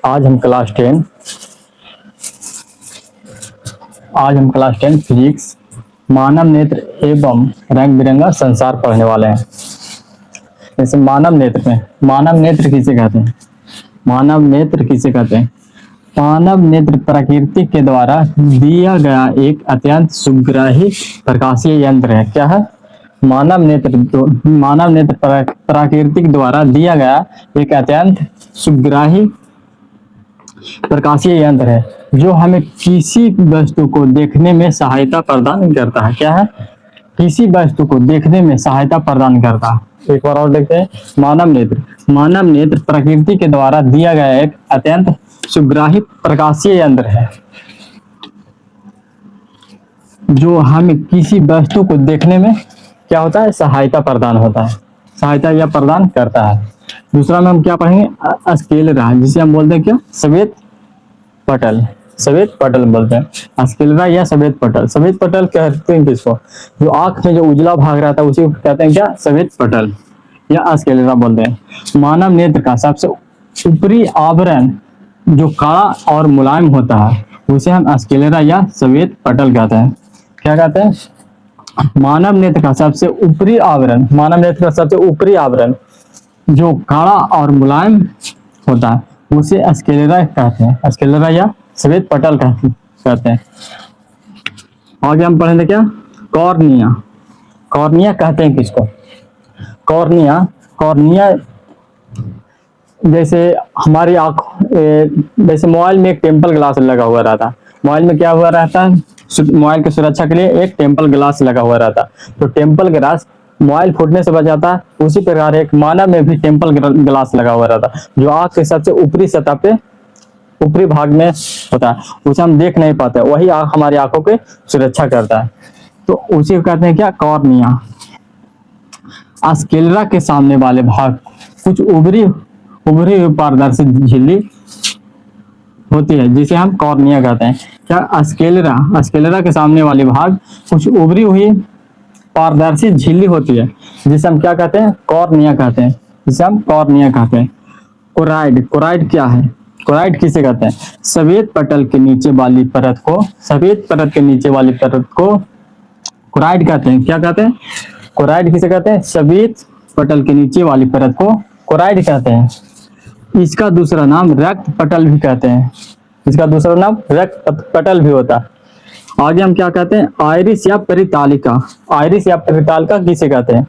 आज हम class 10 physics मानव नेत्र एवं रंग बिरंगा संसार पढ़ने वाले हैं। जैसे मानव नेत्र किसे कहते हैं? मानव नेत्र प्रकृति के द्वारा दिया गया एक अत्यंत सुग्राही प्रकाशीय यंत्र है। क्या है? मानव नेत्र प्रकृति के द्वारा दिया गया एक अत्यंत सुग्राही प्रकाशीय यंत्र है जो हमें किसी वस्तु को देखने में सहायता प्रदान करता है। क्या है? किसी वस्तु को देखने में सहायता प्रदान करता है। एक बार और देखते हैं। मानव नेत्र प्रकृति के द्वारा दिया गया एक अत्यंत सुग्राही प्रकाशीय यंत्र है जो हमें किसी वस्तु को देखने में क्या होता है? सहायता प्रदान होता है, सहायता या प्रदान करता है। दूसरा में हम क्या पढ़ेंगे? स्क्लेरा, जिसे हम बोलते हैं क्या? श्वेत पटल बोलते हैं। स्क्लेरा या श्वेत पटल कहते हैं किसको? जो आंख में जो उजला भाग रहता है उसी को कहते हैं क्या? श्वेत पटल या स्क्लेरा बोलते हैं। मानव नेत्र का सबसे ऊपरी आवरण जो काला और मुलायम होता है उसे हम स्क्लेरा या श्वेत पटल कहते हैं। क्या कहते हैं? मानव नेत्र का सबसे ऊपरी आवरण जो काला और मुलायम होता है उसे स्क्लेरा कहते हैं। स्क्लेरा या श्वेत पटल कहते हैं। आगे हम पढ़ेंगे क्या? कॉर्निया कहते हैं किसको? कॉर्निया जैसे हमारी आँख, जैसे मोबाइल में एक टेम्पल ग्लास लगा हुआ रहता है। मोबाइल में क्या हुआ रहता है? मोबाइल की सुरक्षा के लिए एक टेम्पल ग्लास लगा हुआ रहता है। तो टेम्पल ग्लास मोबाइल फूटने से बचाता है। उसी प्रकार एक मानव में भी टेम्पल ग्लास लगा हुआ रहता है जो आँख के सबसे ऊपरी सतह पे ऊपरी भाग में होता है। उसे हम देख नहीं पाते, वही हमारी आंखों की सुरक्षा करता है। तो उसी को कहते हैं क्या? कॉर्निया। स्क्लेरा के सामने वाले भाग कुछ उभरी हुई पारदर्शी झिल्ली होती है जिसे हम कॉर्निया कहते हैं। क्या? स्क्लेरा के सामने वाले भाग कुछ उभरी हुई पारदर्शी झिल्ली होती है जिसे हम क्या कहते हैं? कॉर्निया कहते हैं। कोराइड क्या है? कोराइड किसे कहते हैं? श्वेत पटल के नीचे वाली परत को कोराइड कहते हैं। क्या कहते हैं? कोराइड किसे कहते हैं? श्वेत पटल के नीचे वाली परत को कोराइड कहते हैं। इसका दूसरा नाम रक्त पटल भी कहते हैं। होता है। आगे हम क्या कहते हैं? आइरिस या परितालिका किसे कहते हैं?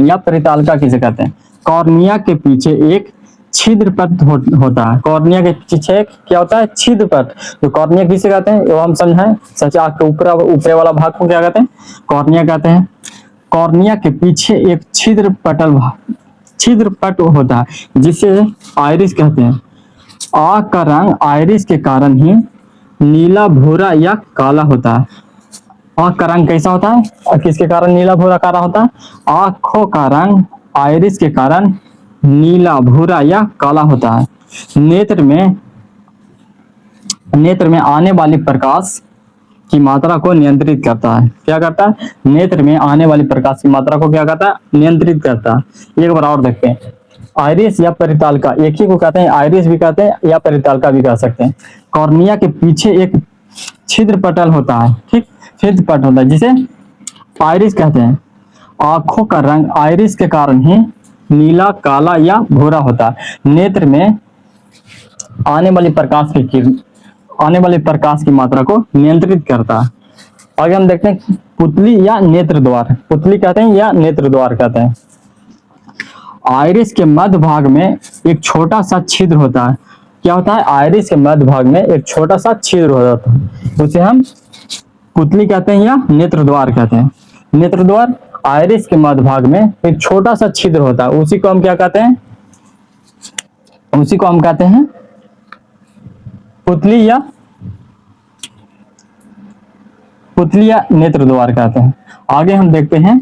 या परितालिका किसे कहते हैं? कॉर्निया के पीछे एक छिद्र पट होता है। कॉर्निया के पीछे क्या होता है? छिद्र पट। तो कॉर्निया किसे कहते हैं वो हम समझाएं। सच आँख के ऊपर वाला भाग को क्या कहते हैं? कॉर्निया कहते हैं। कॉर्निया के पीछे एक छिद्र पट होता है जिसे आइरिस कहते हैं। आँख का रंग आइरिस के कारण ही नीला, भूरा या काला होता है। आँख का रंग कैसा होता है और किसके कारण नीला, भूरा, काला होता है? आँखों का रंग आइरिस के कारण नीला, भूरा या काला होता है। नेत्र में आने वाली प्रकाश की मात्रा को नियंत्रित करता है। क्या करता है? नेत्र में आने वाली प्रकाश की मात्रा को क्या करता है? नियंत्रित करता है। एक बार और देखते हैं। आइरिस या परितालिका, एक ही को कहते हैं, आइरिस भी कहते हैं या परितालिका भी कह सकते हैं। कॉर्निया के पीछे एक छिद्र पटल होता है, ठीक, छिद्र पट होता है जिसे आइरिस कहते हैं। आंखों का रंग आइरिस के कारण ही नीला, काला या भूरा होता है। नेत्र में आने वाली प्रकाश की मात्रा को नियंत्रित करता है। आगे हम देखते हैं पुतली या नेत्र द्वार। पुतली कहते हैं या नेत्र द्वार कहते हैं। आइरिस के मध्य भाग में एक छोटा सा छिद्र होता है। क्या होता है? आइरिस के मध्य भाग में एक छोटा सा छिद्र होता है, उसे हम पुतली कहते हैं या नेत्र द्वार कहते हैं। नेत्र द्वार आइरिस के मध्य भाग में एक छोटा सा छिद्र होता है, उसी को हम क्या कहते हैं? पुतली या नेत्र द्वार कहते हैं। आगे हम देखते हैं